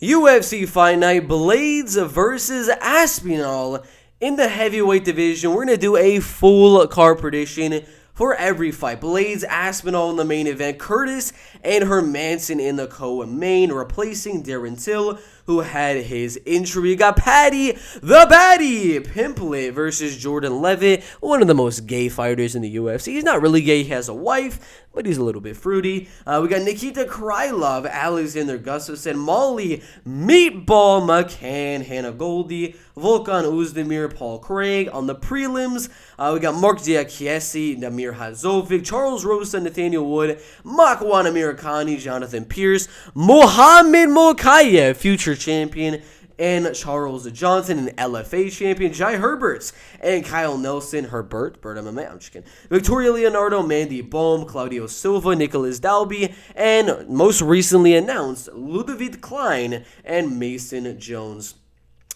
UFC Fight Night, Blaydes versus Aspinall in the heavyweight division. We're going to do a full card prediction for every fight. Blaydes, Aspinall in the main event, Curtis and Hermanson in the co-main, replacing Darren Till, who had his injury. You got Paddy, the baddie, Pimblett versus Jordan Leavitt, one of the most gay fighters in the UFC. He's not really gay, he has a wife, but he's a little bit fruity. We got Nikita, Krylov, Alexander Gustafsson, Molly, Meatball, McCann, Hannah Goldy, Volkan, Oezdemir, Paul Craig. On the prelims, we got Marc, Diakiese, Damir, Hadzovic, Charles, Rosa, Nathaniel Wood, Makwan, Amirkhani, Jonathan Pearce, Mokaev, future champion, and Charles Johnson, an LFA champion, Herbert, and Kyle Nelson, Herbert, I'm just kidding, Victoria, Leonardo, Mandy, Bohm, Claudio, Silva, Nicolas, Dalby, and most recently announced, Leavitt, Klein, and Mason Jones.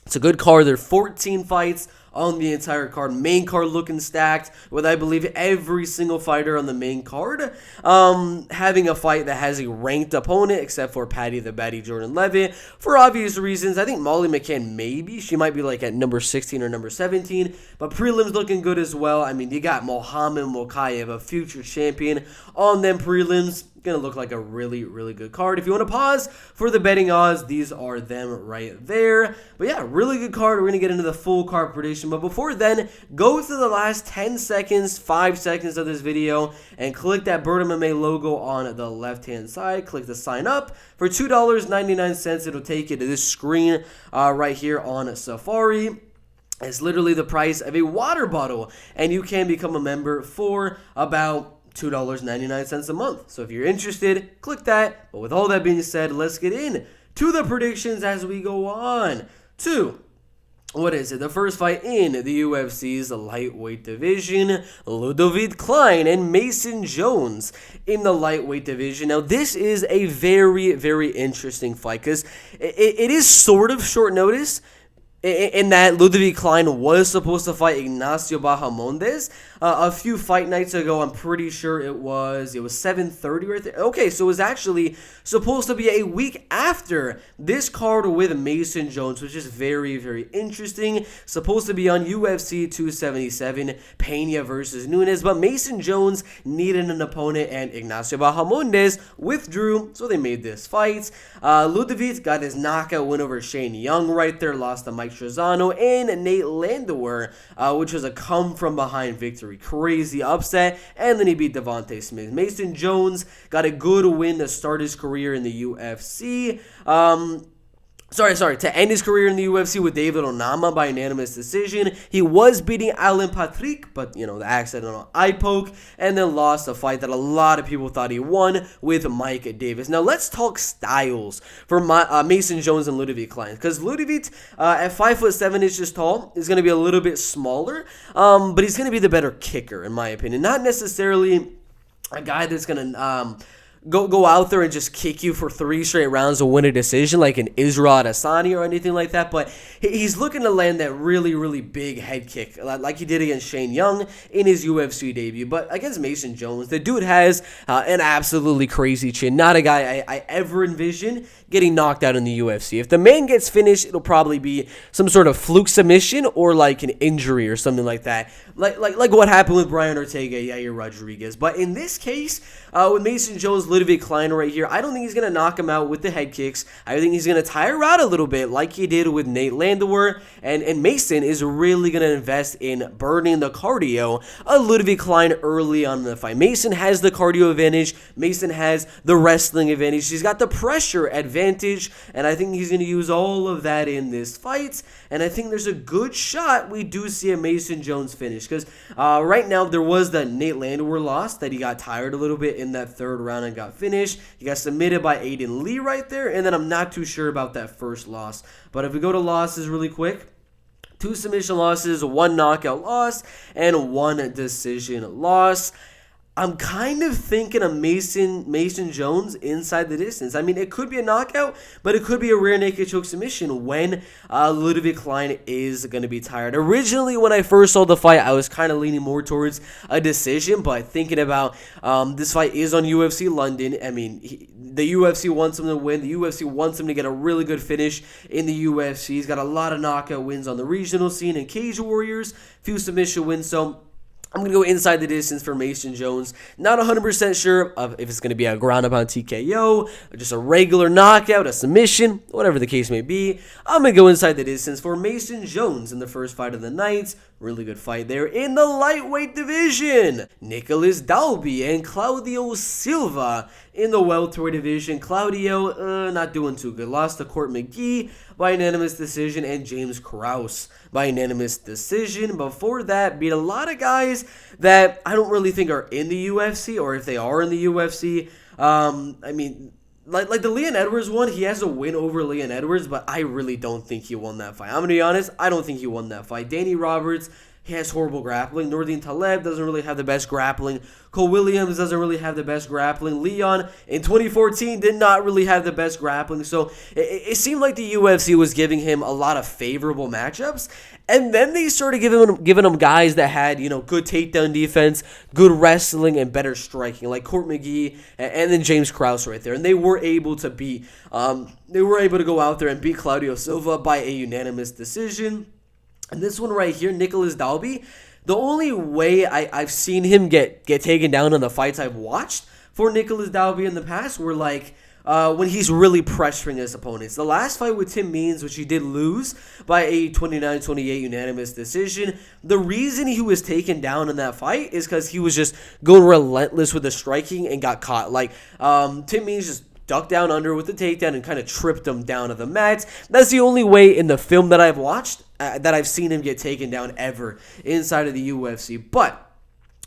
It's a good card. There are 14 fights on the entire card. Main card looking stacked with, I believe, every single fighter on the main card having a fight that has a ranked opponent, except for Paddy the baddie Jordan Leavitt. For obvious reasons, I think Molly McCann maybe. She might be like at number 16 or number 17. But prelims looking good as well. I mean, you got Mokaev, a future champion, on them prelims. Gonna look like a really, really good card. If you want to pause for the betting odds, these are them right there. But yeah, really good card. We're gonna get into the full card prediction. But before then, go to the last 10 seconds, 5 seconds of this video, and click that Bird MMA logo on the left-hand side. Click the sign up for $2.99. It'll take you to this screen right here on Safari. It's literally the price of a water bottle, and you can become a member for about $2.99 a month. So if you're interested, click that. But with all that being said, let's get in to the predictions as we go on to the first fight in the UFC's lightweight division. Leavitt, Klein, and Mason Jones in the lightweight division. Now, this is a very, very interesting fight because it is sort of short notice, in that Leavitt Klein was supposed to fight Ignacio Bahamondes a few fight nights ago. I'm pretty sure it was 7:30 right there. Okay, so it was actually supposed to be a week after this card with Mason Jones, which is very, very interesting. Supposed to be on UFC 277, Pena versus Nunes, but Mason Jones needed an opponent, and Ignacio Bahamondes withdrew, so they made this fight. Leavitt got his knockout win over Shane Young right there, lost to Mike Trezano and Nate Landwehr, which was a come-from-behind victory. Crazy upset, and then he beat Devontae Smith. Mason Jones got a good win to start his career in the UFC. To end his career in the UFC with David Onama by unanimous decision. He was beating Alan Patrick, but, the accidental eye poke, and then lost a fight that a lot of people thought he won with Mike Davis. Now, let's talk styles for Mason Jones and Leavitt Klein, because Leavitt, at 5'7" inches tall, is going to be a little bit smaller, but he's going to be the better kicker, in my opinion. Not necessarily a guy that's going to go out there and just kick you for 3 straight rounds to win a decision like an Israel Adesanya or anything like that, but he's looking to land that really, really big head kick like he did against Shane Young in his UFC debut. But against Mason Jones, the dude has an absolutely crazy chin. Not a guy I ever envision getting knocked out in the UFC. If the man gets finished, it'll probably be some sort of fluke submission or like an injury or something like that, like what happened with Brian Ortega, Yair Rodriguez. But in this case, with Mason Jones, Leavitt Klein right here, I don't think he's going to knock him out with the head kicks. I think he's going to tire out a little bit like he did with Nate Landwehr, and Mason is really going to invest in burning the cardio of Leavitt Klein early on in the fight. Mason has the cardio advantage. Mason has the wrestling advantage. He's got the pressure advantage, and I think he's going to use all of that in this fight, and I think there's a good shot we do see a Mason Jones finish, because right now there was that Nate Landwehr loss that he got tired a little bit in that third round and got finished. He got submitted by Aiden Lee right there, and then I'm not too sure about that first loss. But if we go to losses really quick, 2 submission losses, 1 knockout loss, and 1 decision loss. I'm kind of thinking of Mason Jones inside the distance. I mean, it could be a knockout, but it could be a rear naked choke submission when Ludwig Klein is going to be tired. Originally, when I first saw the fight, I was kind of leaning more towards a decision, but thinking about this fight is on UFC London. I mean, the UFC wants him to win. The UFC wants him to get a really good finish in the UFC. He's got a lot of knockout wins on the regional scene and Cage Warriors, few submission wins, so I'm going to go inside the distance for Mason Jones. Not 100% sure of if it's going to be a ground up on TKO, or just a regular knockout, a submission, whatever the case may be. I'm going to go inside the distance for Mason Jones in the first fight of the night. Really good fight there in the lightweight division. Nicolas Dalby and Claudio Silva in the welterweight division. Claudio, not doing too good. Lost to Court McGee by unanimous decision and James Krause by unanimous decision. Before that, beat a lot of guys that I don't really think are in the UFC, or if they are in the UFC, I mean, like the Leon Edwards one, he has a win over Leon Edwards, but I really don't think he won that fight. I'm going to be honest, I don't think he won that fight. Danny Roberts, he has horrible grappling. Nordine Taleb doesn't really have the best grappling. Cole Williams doesn't really have the best grappling. Leon in 2014 did not really have the best grappling. So it seemed like the UFC was giving him a lot of favorable matchups. And then they started giving him guys that had, good takedown defense, good wrestling, and better striking, like Court McGee and then James Krause right there. And they were able to go out there and beat Claudio Silva by a unanimous decision. And this one right here, Nicolas Dalby, the only way I've seen him get taken down in the fights I've watched for Nicolas Dalby in the past were when he's really pressuring his opponents. The last fight with Tim Means, which he did lose by a 29-28 unanimous decision, the reason he was taken down in that fight is because he was just going relentless with the striking and got caught. Tim Means just ducked down under with the takedown and kind of tripped him down to the mats. That's the only way in the film that I've watched that I've seen him get taken down ever inside of the UFC. But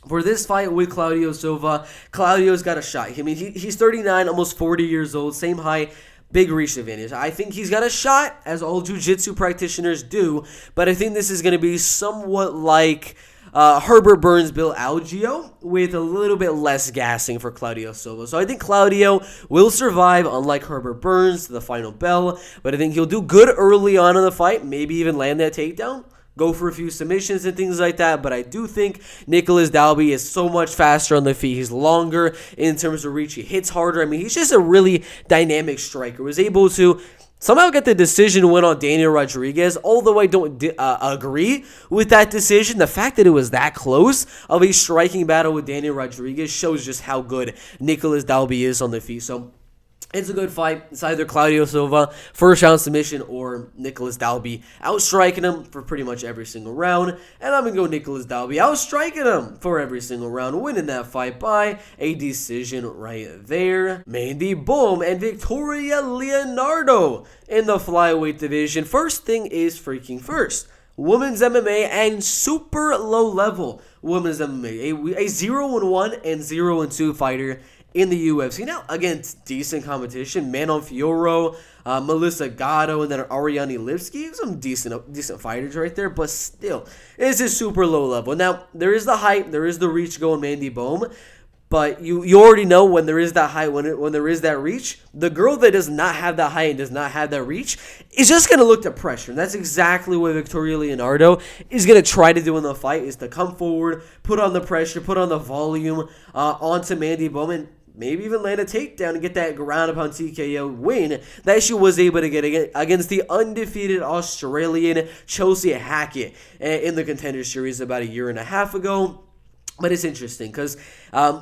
for this fight with Claudio Silva, Claudio's got a shot. I mean, he's 39, almost 40 years old, same height, big reach advantage. I think he's got a shot, as all jiu-jitsu practitioners do, but I think this is going to be somewhat like Herbert Burns, Bill Algeo, with a little bit less gassing for Claudio Silva. So I think Claudio will survive, unlike Herbert Burns, to the final bell. But I think he'll do good early on in the fight, maybe even land that takedown, go for a few submissions and things like that. But I do think Nicolas Dalby is so much faster on the feet. He's longer in terms of reach. He hits harder. I mean, he's just a really dynamic striker. Was able to somehow get the decision win on Daniel Rodriguez, although I don't agree with that decision. The fact that it was that close of a striking battle with Daniel Rodriguez shows just how good Nicolas Dalby is on the feet. So it's a good fight. It's either Claudio Silva, first round submission, or Nicolas Dalby outstriking him for pretty much every single round. And I'm going to go Nicolas Dalby outstriking him for every single round, winning that fight by a decision right there. Mandy, Bohm, and Victoria Leonardo in the flyweight division. First thing is freaking first. Women's MMA and super low level women's MMA. A 0-1 and 0-2 fighter in the UFC. Now, against decent competition, Manon Fiorot, Melissa Gatto, and then Ariane Lipsky. Some decent fighters right there, but still, it's a super low level. Now, there is the hype, there is the reach going Mandy Bohm, but you already know when there is that height, when there is that reach, the girl that does not have that height and does not have that reach is just going to look to pressure. And that's exactly what Victoria Leonardo is going to try to do in the fight, is to come forward, put on the pressure, put on the volume onto Mandy Bohm, and maybe even land a takedown and get that ground upon TKO win that she was able to get against the undefeated Australian Chelsea Hackett in the Contender Series about a year and a half ago. But it's interesting because,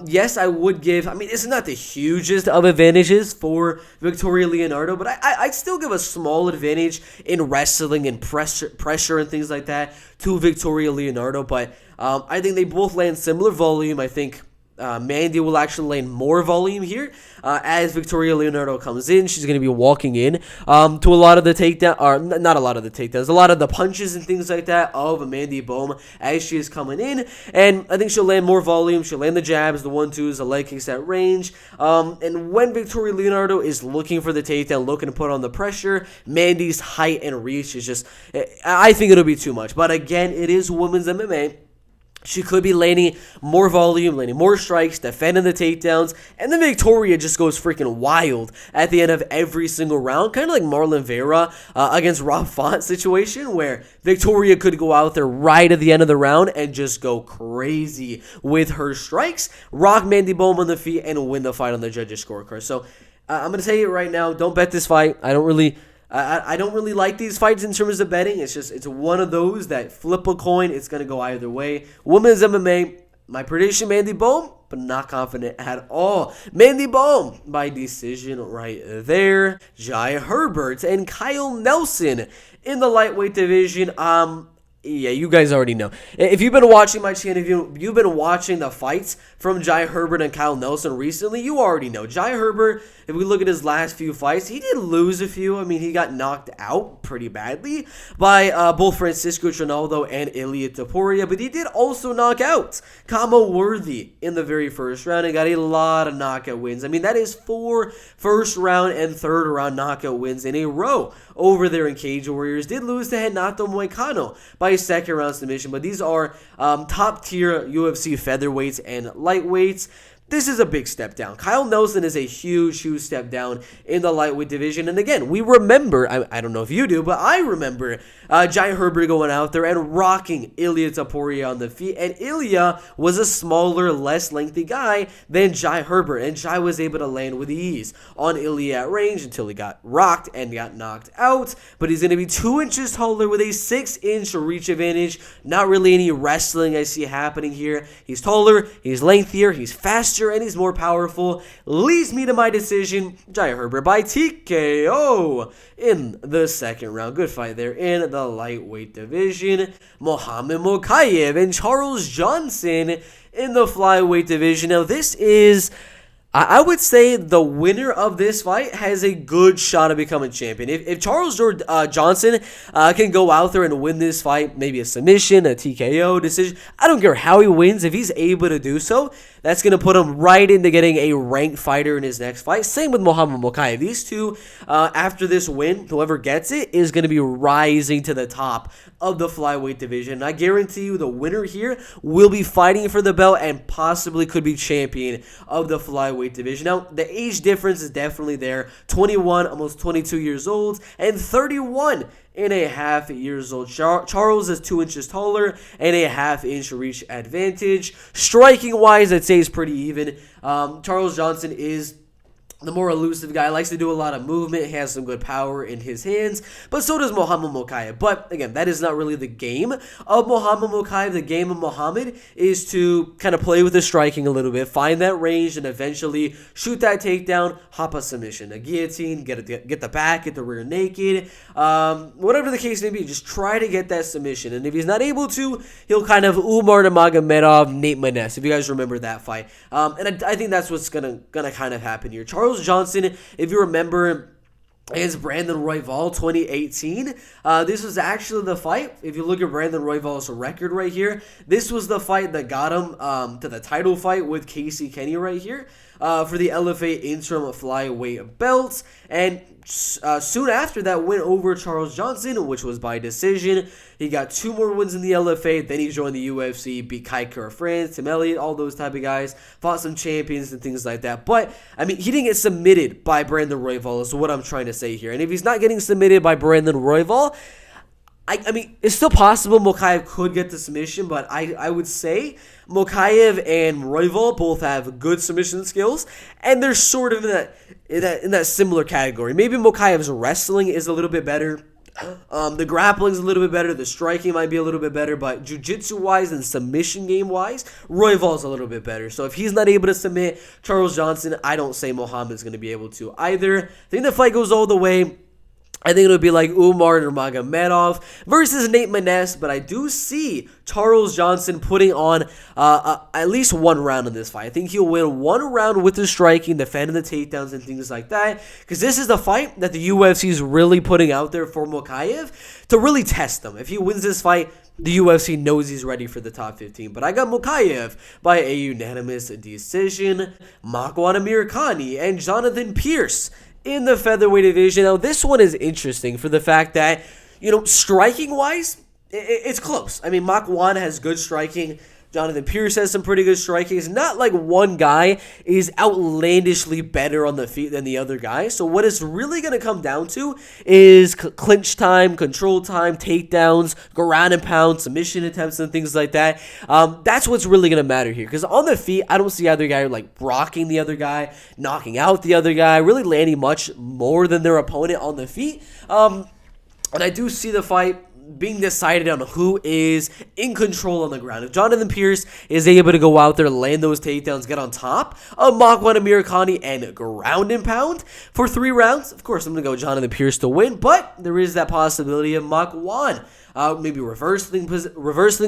yes, I would give, it's not the hugest of advantages for Victoria Leonardo, but I'd still give a small advantage in wrestling and pressure and things like that to Victoria Leonardo. But I think they both land similar volume. I think Mandy will actually land more volume here as Victoria Leonardo comes in. She's going to be walking in to a lot of the takedown, or not a lot of the takedowns, a lot of the punches and things like that of Mandy Bohm as she is coming in. And I think she'll land more volume. She'll land the jabs, the 1-2s, the leg kicks at range. And when Victoria Leonardo is looking for the takedown, looking to put on the pressure, Mandy's height and reach is just, I think it'll be too much. But again, it is women's MMA. She could be landing more volume, landing more strikes, defending the takedowns, and then Victoria just goes freaking wild at the end of every single round, kind of like Marlon Vera against Rob Font situation, where Victoria could go out there right at the end of the round and just go crazy with her strikes, rock Mandy Bohm on the feet, and win the fight on the judges' scorecard. So I'm going to tell you right now, don't bet this fight. I don't really like these fights in terms of betting. It's one of those that flip a coin. It's going to go either way. Women's MMA, my prediction, Mandy Bohm, but not confident at all. Mandy Bohm by decision right there. Jai Herbert and Kyle Nelson in the lightweight division. Yeah, you guys already know. If you've been watching my channel, if you've been watching the fights from Jai Herbert and Kyle Nelson recently, you already know. Jai Herbert, if we look at his last few fights, he did lose a few. I mean, he got knocked out pretty badly by both Francisco Trinaldo and Ilia Topuria, but he did also knock out Kamo Worthy in the very first round and got a lot of knockout wins. I mean, that is 4 first-round and third-round knockout wins in a row over there in Cage Warriors. Did lose to Renato Moicano by a second-round submission, but these are top-tier UFC featherweights and lightweights. This is a big step down. Kyle Nelson is a huge step down in the lightweight division. And again, we remember, I don't know if you do, but I remember Jai Herbert going out there and rocking Ilia Topuria on the feet. And Ilia was a smaller, less lengthy guy than Jai Herbert. And Jai was able to land with ease on Ilia at range until he got rocked and got knocked out. But he's going to be 2 inches taller with a 6-inch reach advantage. Not really any wrestling I see happening here. He's taller, he's lengthier, he's faster, and he's more powerful. Leads me to my decision, Jai Herbert by TKO in the second round. Good fight there in the lightweight division. Muhammad Mokaev and Charles Johnson in the flyweight division. Now this is, I would say, the winner of this fight has a good shot of becoming champion. If Charles Johnson can go out there and win this fight, maybe a submission, a TKO decision, I don't care how he wins. If he's able to do so, that's going to put him right into getting a ranked fighter in his next fight. Same with Muhammad Mokaev. These two, after this win, whoever gets it is going to be rising to the top of the flyweight division. And I guarantee you the winner here will be fighting for the belt and possibly could be champion of the flyweight division. Now, the age difference is definitely there. 21, almost 22 years old, and 31.5 years old. Charles is 2 inches taller and a half-inch reach advantage. Striking-wise, I'd say is pretty even. Charles Johnson is the more elusive guy, likes to do a lot of movement, has some good power in his hands, but so does Muhammad Mokaev. But again, that is not really the game of Muhammad Mokaev. The game of Muhammad is to kind of play with the striking a little bit, find that range, and eventually shoot that takedown, hop a submission, a guillotine, get the back, get the rear naked, whatever the case may be. Just try to get that submission, and if he's not able to, he'll kind of Umar Nurmagomedov, Nate Maness, if you guys remember that fight. And I think that's what's gonna kind of happen here. Charles Johnson, if you remember, against Brandon Royval 2018. This was actually the fight. If you look at Brandon Royval's record right here, this was the fight that got him to the title fight with Casey Kenny right here for the LFA interim flyweight belts. And soon after that win over Charles Johnson, which was by decision. He got 2 more wins in the LFA. Then he joined the UFC, beat Kai France, Tim Elliott, all those type of guys. Fought some champions and things like that. But, I mean, he didn't get submitted by Brandon Royval is what I'm trying to say here. And if he's not getting submitted by Brandon Royval, I mean, it's still possible Mokaev could get the submission, but I would say Mokaev and Royval both have good submission skills, and they're sort of in that similar category. Maybe Mokaev's wrestling is a little bit better. The grappling's a little bit better. The striking might be a little bit better, but jiu-jitsu-wise and submission game-wise, Royval's a little bit better. So if he's not able to submit Charles Johnson, I don't say Muhammad's going to be able to either. I think the fight goes all the way. I think it'll be like Umar Nurmagomedov versus Nate Maness, but I do see Charles Johnson putting on at least 1 round in this fight. I think he'll win 1 round with the striking, defending the takedowns and things like that, because this is the fight that the UFC is really putting out there for Mokaev to really test him. If he wins this fight, the UFC knows he's ready for the top 15. But I got Mokaev by a unanimous decision. Makwan Amirkhani and Jonathan Pearce in the featherweight division. Now, this one is interesting for the fact that, striking-wise, it's close. I mean, Makwan has good striking. Jonathan Pearce has some pretty good striking. It's not like one guy is outlandishly better on the feet than the other guy. So what it's really going to come down to is clinch time, control time, takedowns, ground and pound, submission attempts, and things like that. That's what's really going to matter here. Because on the feet, I don't see either guy like rocking the other guy, knocking out the other guy, really landing much more than their opponent on the feet. And I do see the fight being decided on who is in control on the ground. If Jonathan Pearce is able to go out there, land those takedowns, get on top of Makwan, Amirkhani, and ground and pound for 3 rounds, of course, I'm going to go Jonathan Pearce to win, but there is that possibility of Makwan maybe reversing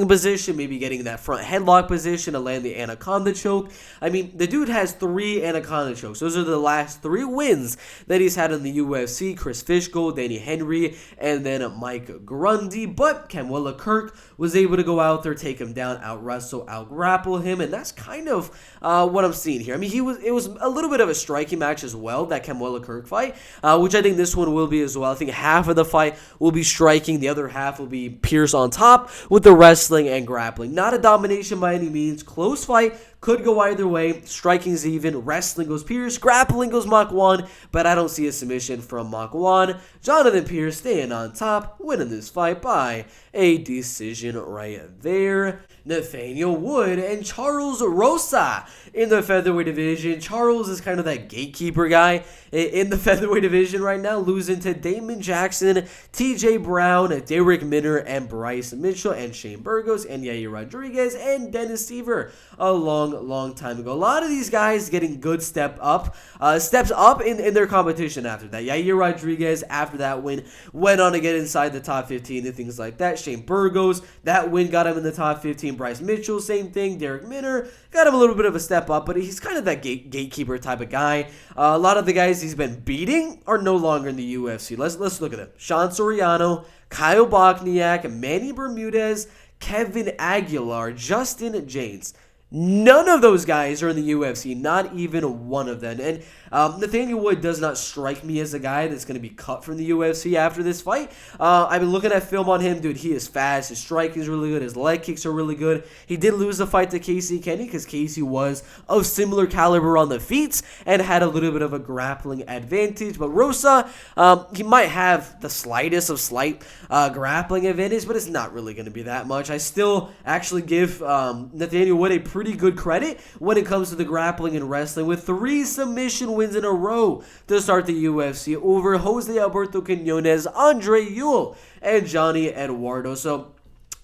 position, maybe getting that front headlock position to land the Anaconda choke. I mean, the dude has 3 Anaconda chokes. Those are the last 3 wins that he's had in the UFC. Chris Fishgold, Danny Henry, and then Mike Grundy. But Kamwilla Kirk was able to go out there, take him down, out-wrestle, out-grapple him, and that's kind of what I'm seeing here. I mean, it was a little bit of a striking match as well, that Kamwilla Kirk fight, which I think this one will be as well. I think half of the fight will be striking, the other half will be Pearce on top with the wrestling and grappling. Not a domination by any means. Close fight. Could go either way. Striking's even. Wrestling goes Pearce. Grappling goes Makwan. But I don't see a submission from Makwan. Jonathan Pearce staying on top, winning this fight by a decision right there. Nathaniel Wood and Charles Rosa in the featherweight division. Charles is kind of that gatekeeper guy in the featherweight division right now, losing to Damon Jackson, TJ Brown, Derek Minner, and Bryce Mitchell, and Shane Burgos, and Yair Rodriguez, and Dennis Seaver a long time ago. A lot of these guys getting good steps up in their competition after that. Yair Rodriguez, after that win, went on to get inside the top 15 and things like that. Shane Burgos, that win got him in the top 15. Bryce Mitchell, same thing. Derek Minner got him a little bit of a step up, but he's kind of that gatekeeper type of guy. A lot of the guys he's been beating are no longer in the UFC. Let's look at them. Sean Soriano, Kyle Bochniak, Manny Bermudez, Kevin Aguilar, Justin James. None of those guys are in the UFC, not even one of them. And Nathaniel Wood does not strike me as a guy that's going to be cut from the UFC after this fight. I've been looking at film on him. Dude, he is fast. His striking is really good. His leg kicks are really good. He did lose the fight to Casey Kenny because Casey was of similar caliber on the feet and had a little bit of a grappling advantage. But Rosa, he might have the slightest of slight grappling advantage, but it's not really going to be that much. I still actually give Nathaniel Wood a pretty good credit when it comes to the grappling and wrestling, with 3 submission wins in a row to start the UFC over Jose Alberto Quinones, Andre Ewell, and Johnny Eduardo. So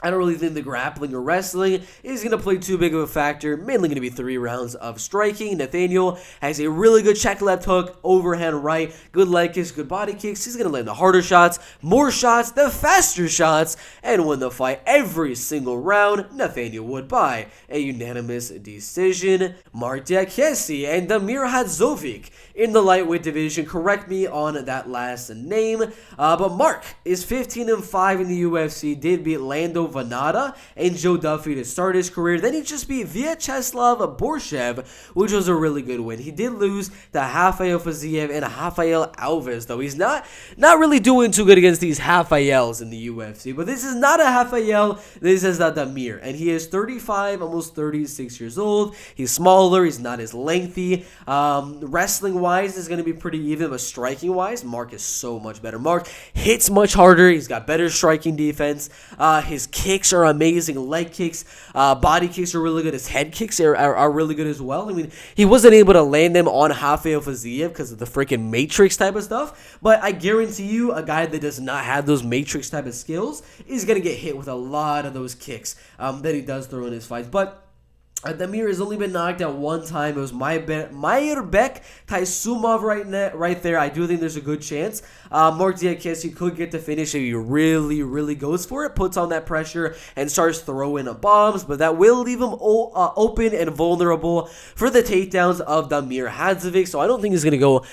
I don't really think the grappling or wrestling is going to play too big of a factor. Mainly going to be 3 rounds of striking. Nathaniel has a really good check left hook, overhand right, good leg kicks, good body kicks. He's going to land the harder shots, more shots, the faster shots, and win the fight every single round. Nathaniel Wood by a unanimous decision. Marc Diakiese and Damir Hadzovic in the lightweight division. Correct me on that last name. But Marc is 15-5 in the UFC. Did beat Lando Venata and Joe Duffy to start his career. Then he just beat Vyacheslav Borshev, which was a really good win. He did lose to Rafael Fiziev and Rafael Alves, though. He's not really doing too good against these Rafaels in the UFC. But this is not a Rafael. This is a Damir. And he is 35, almost 36 years old. He's smaller. He's not as lengthy. Wrestling-wise is going to be pretty even, but striking-wise, Marc is so much better. Marc hits much harder. He's got better striking defense. His kicks are amazing. Leg kicks, body kicks are really good. His head kicks are really good as well. I mean, he wasn't able to land them on Rafael Fiziev because of the freaking Matrix type of stuff, but I guarantee you a guy that does not have those Matrix type of skills is going to get hit with a lot of those kicks that he does throw in his fights. But Damir has only been knocked out one time. It was Mairbek Taisumov right there. I do think there's a good chance Marc Diakiese could get the finish if he really goes for it, puts on that pressure, and starts throwing bombs. But that will leave him open and vulnerable for the takedowns of Damir Hadzovic. So I don't think he's going to go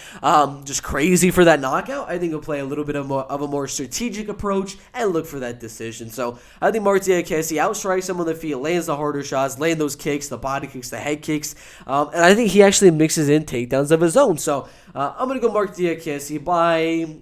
just crazy for that knockout. I think he'll play a little bit of a more strategic approach and look for that decision. So I think Marc Diakiese outstrikes him on the feet, lands the harder shots, land those kicks, the body kicks, the head kicks, and I think he actually mixes in takedowns of his own. So I'm going to go Marc Diakiese by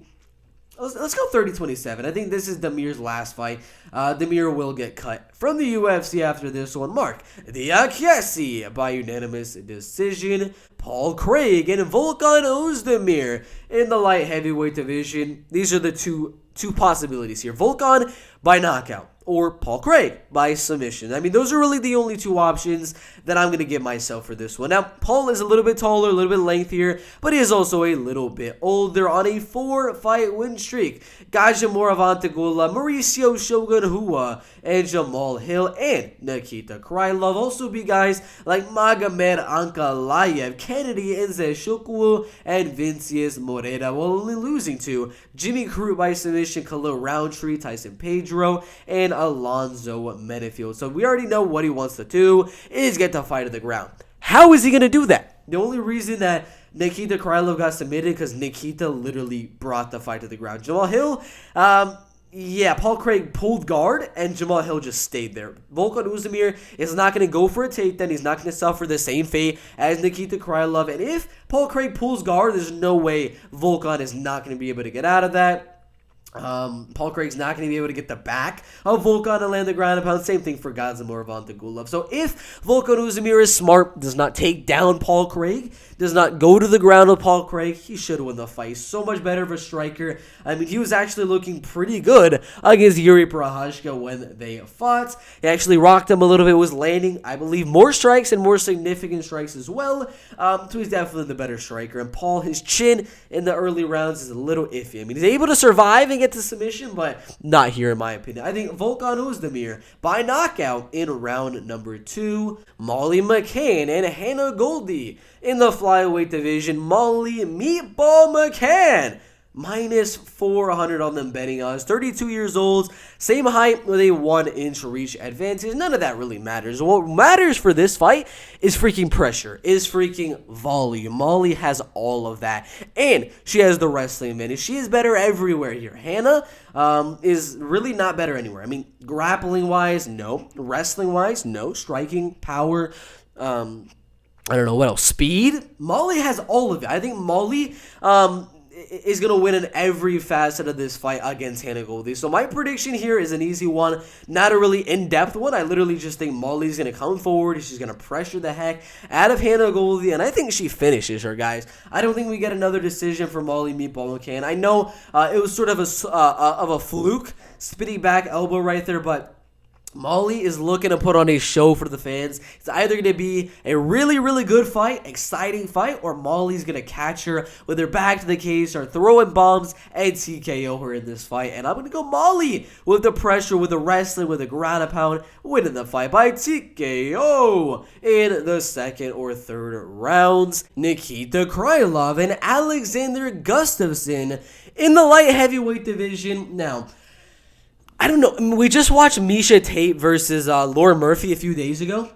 Let's go 30-27. I think this is Damir's last fight. Damir will get cut from the UFC after this one. Marc, Diakiese by unanimous decision. Paul Craig and Volkan Oezdemir in the light heavyweight division. These are the two possibilities here. Volkan by knockout or Paul Craig by submission. I mean, those are really the only two options that I'm going to give myself for this one. Now, Paul is a little bit taller, a little bit lengthier, but he is also a little bit older on a 4-fight win streak. Gajamor Avantagula, Mauricio Shogun Hua, and Jamal Hill, and Nikita Krylov. Also be guys like Magomed Ankalaev, Kennedy Nzechukwu, and Vincius Moreira, while only losing to Jimmy Crute by submission, Khalil Roundtree, Tyson Pedro, and Alonzo Menefield. So we already know what he wants to do is get the fight to the ground. How is he going to do that? The only reason that Nikita Krylov got submitted because Nikita literally brought the fight to the ground. Jamal Hill, Paul Craig pulled guard, and Jamal Hill just stayed there. Volkan Oezdemir is not going to go for a takedown. He's not going to suffer the same fate as Nikita Krylov. And if Paul Craig pulls guard, there's no way Volkan is not going to be able to get out of that. Paul Craig's not going to be able to get the back of Volkan and land the ground and pound. Same thing for Gadzimir Avantagulov. So if Volkan Oezdemir is smart, does not take down Paul Craig, does not go to the ground with Paul Craig, he should win the fight. He's so much better of a striker. I mean, he was actually looking pretty good against Yuri Prohashka when they fought. He actually rocked him a little bit, was landing, I believe, more strikes and more significant strikes as well. So he's definitely the better striker. And Paul, his chin in the early rounds is a little iffy. I mean, he's able to survive and get to submission, but not here in my opinion. I think Volkan Oezdemir by knockout in round number 2. Molly McCann and Hannah Goldy in the flyweight division. Molly Meatball McCann minus 400 on them betting odds. 32 years old, same height with a 1-inch reach advantage. None of that really matters. What matters for this fight is freaking pressure, is freaking volume. Molly has all of that, and she has the wrestling advantage. She is better everywhere here. Hannah is really not better anywhere. I mean, grappling-wise, no. Wrestling-wise, no. Striking, power, I don't know what else. Speed. Molly has all of it. I think Molly is going to win in every facet of this fight against Hannah Goldy. So my prediction here is an easy one, not a really in-depth one. I literally just think Molly's going to come forward. She's going to pressure the heck out of Hannah Goldy, and I think she finishes her, guys. I don't think we get another decision for Molly Meatball McCann. I know it was sort of a fluke, spinning back elbow right there, but Molly is looking to put on a show for the fans. It's either going to be a really, really good fight, exciting fight, or Molly's going to catch her with her back to the cage, start throwing bombs, and TKO her in this fight. And I'm going to go Molly with the pressure, with the wrestling, with the ground and pound, winning the fight by TKO in the second or third rounds. Nikita Krylov and Alexander Gustafsson in the light heavyweight division. Now, I don't know. I mean, we just watched Miesha Tate versus Laura Murphy a few days ago.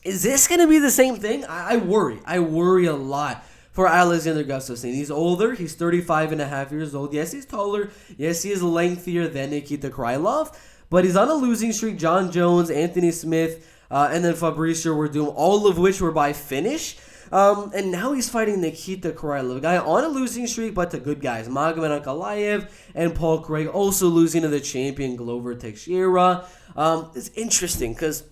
Is this going to be the same thing? I worry. I worry a lot for Alexander Gustafsson. He's older. He's 35 and a half years old. Yes, he's taller. Yes, he is lengthier than Nikita Krylov. But he's on a losing streak. John Jones, Anthony Smith, and then Fabricio Werdum, all of which were by finish. And now he's fighting Nikita Krylov, a guy on a losing streak, but to good guys. Magomed Ankalaev and Paul Craig also losing to the champion Glover Teixeira. It's interesting because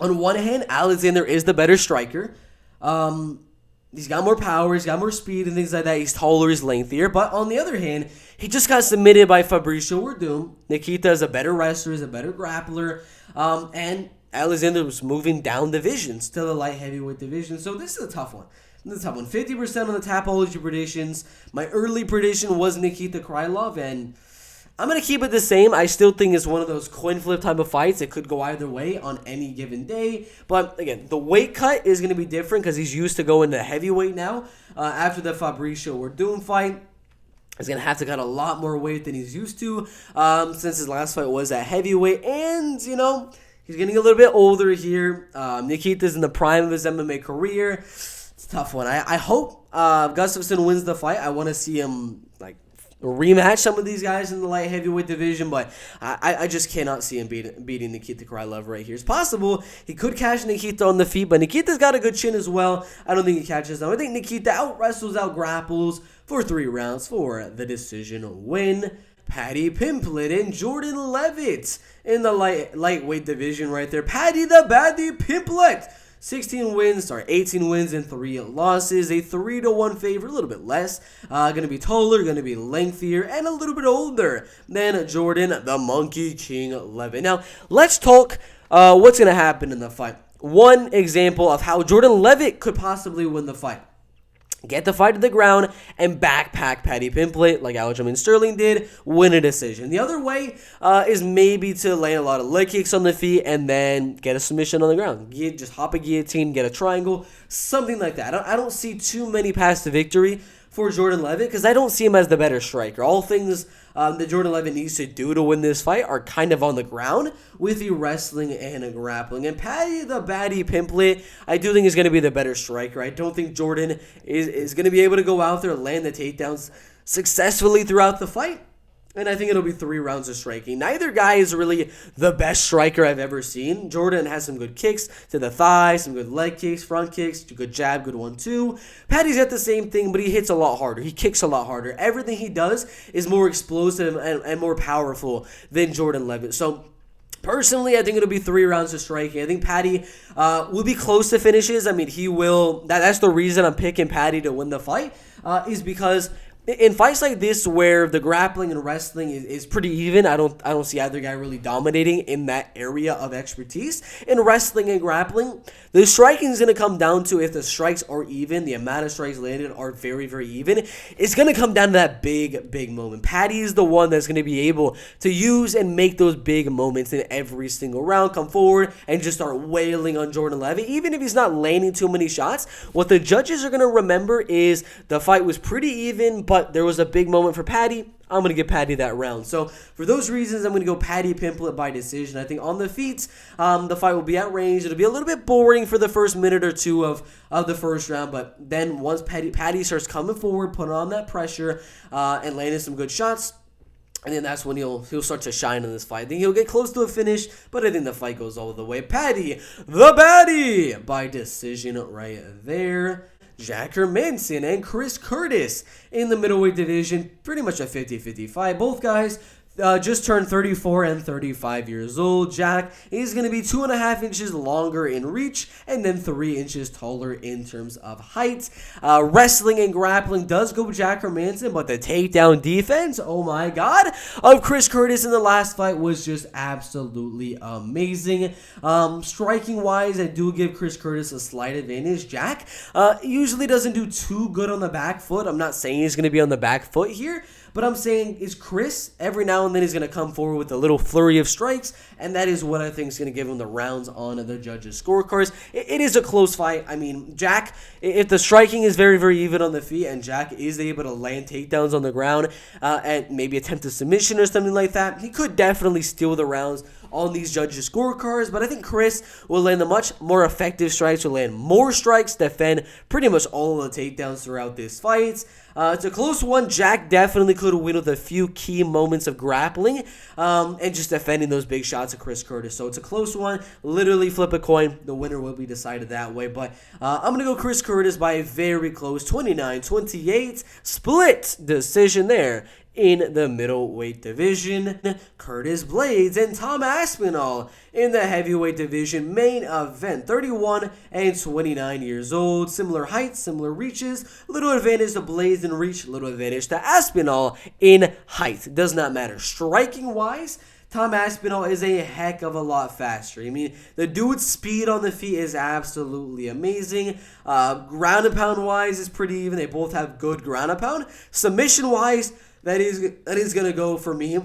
on one hand, Alexander is the better striker. He's got more power, he's got more speed and things like that. He's taller, he's lengthier. But on the other hand, he just got submitted by Fabricio Werdum. Nikita is a better wrestler, is a better grappler. And Alexander was moving down divisions to the light heavyweight division. So this is a tough one. This is a tough one. 50% on the Tapology predictions. My early prediction was Nikita Krylov, and I'm going to keep it the same. I still think it's one of those coin flip type of fights. It could go either way on any given day. But again, the weight cut is going to be different because he's used to going to heavyweight now. After the Fabricio Werdum fight, he's going to have to cut a lot more weight than he's used to since his last fight was at heavyweight. And, you know, he's getting a little bit older here. Nikita's in the prime of his MMA career. It's a tough one. I hope Gustafsson wins the fight. I want to see him rematch some of these guys in the light heavyweight division, but I just cannot see him beating Nikita Krylov right here. It's possible he could catch Nikita on the feet, but Nikita's got a good chin as well. I don't think he catches them. I think Nikita out-wrestles, out-grapples for 3 rounds for the decision win. Paddy Pimblett and Jordan Leavitt in the lightweight division right there. Paddy the Baddy Pimblett. 18 wins and 3 losses. A 3-1 favorite, a little bit less. Going to be taller, going to be lengthier, and a little bit older than Jordan the Monkey King Leavitt. Now, let's talk what's going to happen in the fight. One example of how Jordan Leavitt could possibly win the fight. Get the fight to the ground and backpack Paddy Pimblett like Aljamain Sterling did, win a decision. The other way is maybe to land a lot of leg kicks on the feet and then get a submission on the ground. Just hop a guillotine, get a triangle, something like that. I don't see too many paths to victory for Jordan Leavitt because I don't see him as the better striker. All things that Jordan Leavitt needs to do to win this fight are kind of on the ground with the wrestling and grappling. And Paddy the Baddy Pimblett, I do think is going to be the better striker. I don't think Jordan is going to be able to go out there and land the takedowns successfully throughout the fight. And I think it'll be 3 rounds of striking. Neither guy is really the best striker I've ever seen. Jordan has some good kicks to the thigh, some good leg kicks, front kicks, good jab, good 1-2. Paddy's got the same thing, but he hits a lot harder. He kicks a lot harder. Everything he does is more explosive and more powerful than Jordan Leavitt. So, personally, I think it'll be 3 rounds of striking. I think Paddy will be close to finishes. I mean, he will. That's the reason I'm picking Paddy to win the fight, is because in fights like this where the grappling and wrestling is pretty even, I don't see either guy really dominating in that area of expertise. In wrestling and grappling, the striking is going to come down to if the strikes are even, the amount of strikes landed are very, very even. It's going to come down to that big moment. Paddy is the one that's going to be able to use and make those big moments in every single round, come forward and just start wailing on Jordan Leavitt. Even if he's not landing too many shots, what the judges are going to remember is the fight was pretty even, but there was a big moment for Paddy. I'm going to give Paddy that round. So, for those reasons, I'm going to go Paddy Pimblett by decision. I think on the feet, the fight will be at range. It'll be a little bit boring for the first minute or two of the first round, but then once Paddy starts coming forward, putting on that pressure, and landing some good shots, and then that's when he'll start to shine in this fight. I think he'll get close to a finish, but I think the fight goes all the way. Paddy the Baddy by decision right there. Jack Hermanson and Chris Curtis in the middleweight division. Pretty much a 50-50 fight. Both guys just turned 34 and 35 years old. Jack is going to be 2.5 inches longer in reach and then 3 inches taller in terms of height. Wrestling and grappling does go Jack Hermanson, but the takedown defense, oh my god, of Chris Curtis in the last fight was just absolutely amazing. Striking wise, I do give Chris Curtis a slight advantage. Jack usually doesn't do too good on the back foot. I'm not saying he's going to be on the back foot here, but I'm saying is Chris, every now and then he's going to come forward with a little flurry of strikes, and that is what I think is going to give him the rounds on the judges' scorecards. It is a close fight. I mean, Jack, if the striking is very, very even on the feet, and Jack is able to land takedowns on the ground and maybe attempt a submission or something like that, he could definitely steal the rounds on these judges' scorecards, but I think Chris will land the much more effective strikes, will land more strikes, defend pretty much all of the takedowns throughout this fight. It's a close one. Jack definitely could win with a few key moments of grappling and just defending those big shots of Chris Curtis. So it's a close one. Literally flip a coin. The winner will be decided that way. But I'm going to go Chris Curtis by a very close 29-28 split decision there in the middleweight division. Curtis Blaydes and Tom Aspinall in the heavyweight division main event. 31 and 29 years old. Similar heights, similar reaches. Little advantage to Blaydes in reach, little advantage to Aspinall in height. Does not matter. Striking wise, Tom Aspinall is a heck of a lot faster. I mean, the dude's speed on the feet is absolutely amazing. Ground and pound wise is pretty even. They both have good ground and pound. Submission wise, that is going to go for me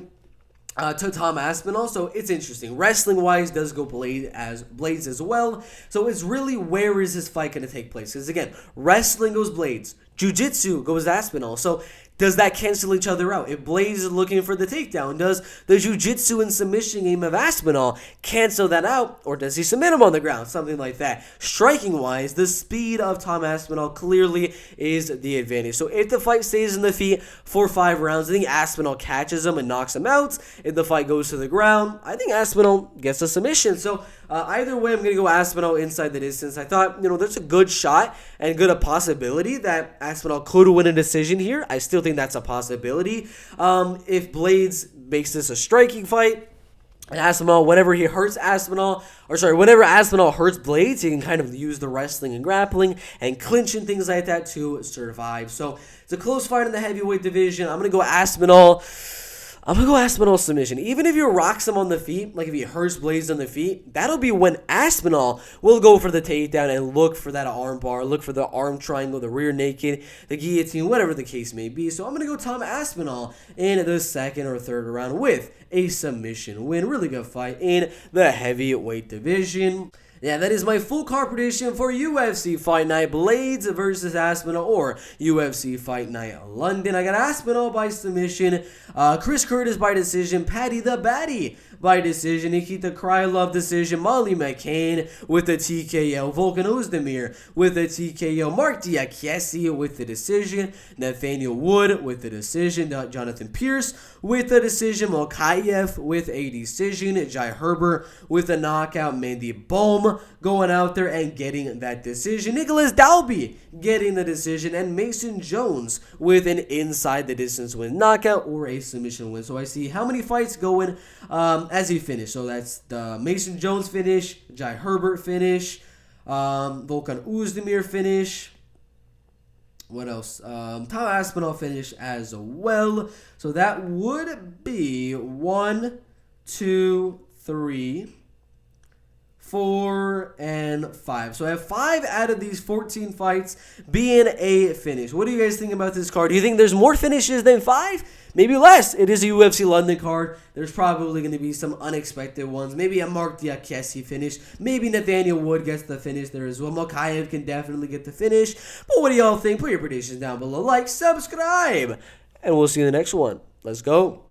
to Tom Aspinall. So it's interesting. Wrestling wise does go Blaydes as well. So it's really where is this fight going to take place? Because again, wrestling goes Blaydes. Jiu-Jitsu goes Aspinall. So Does that cancel each other out? If Blaydes is looking for the takedown, does the jiu-jitsu and submission game of Aspinall cancel that out? Or does he submit him on the ground? Something like that. Striking-wise, the speed of Tom Aspinall clearly is the advantage. So if the fight stays in the feet for 5 rounds, I think Aspinall catches him and knocks him out. If the fight goes to the ground, I think Aspinall gets a submission. So either way, I'm going to go Aspinall inside the distance. I thought, there's a good shot and good a possibility that Aspinall could win a decision here. I still think that's a possibility. If Blaydes makes this a striking fight, and Aspinall, whenever Aspinall hurts Blaydes, he can kind of use the wrestling and grappling and clinch and things like that to survive. So it's a close fight in the heavyweight division. I'm going to go Aspinall. Submission. Even if he rocks him on the feet, like if he hurts Blaydes on the feet, that'll be when Aspinall will go for the takedown and look for that arm bar, look for the arm triangle, the rear naked, the guillotine, whatever the case may be. So I'm going to go Tom Aspinall in the second or third round with a submission win. Really good fight in the heavyweight division. Yeah, that is my full card prediction for UFC Fight Night Blaydes versus Aspinall or UFC Fight Night London. I got Aspinall by submission, Chris Curtis by decision, Paddy the Baddy by decision, Nikita Krylov decision, Molly McCann with the TKO, Volkan Oezdemir with the TKO, Marc Diakiese with the decision, Nathaniel Wood with the decision, Jonathan Pearce with the decision, Mokaev with a decision, Herbert with a knockout, Mandy Bohm going out there and getting that decision, Nicolas Dalby getting the decision, and Mason Jones with an inside the distance win, knockout or a submission win. So I see how many fights going as he finished. So that's the Mason Jones finish, Herbert finish, Volkan Oezdemir finish. What else? Tom Aspinall finish as well. So that would be 1, 2, 3, 4, and 5. So I have 5 out of these 14 fights being a finish. What do you guys think about this card? Do you think there's more finishes than 5? Maybe less. It is a UFC London card. There's probably going to be some unexpected ones. Maybe a Marc Diakiese finish. Maybe Nathaniel Wood gets the finish there as well. Mokaev can definitely get the finish. But what do y'all think? Put your predictions down below. Like, subscribe. And we'll see you in the next one. Let's go.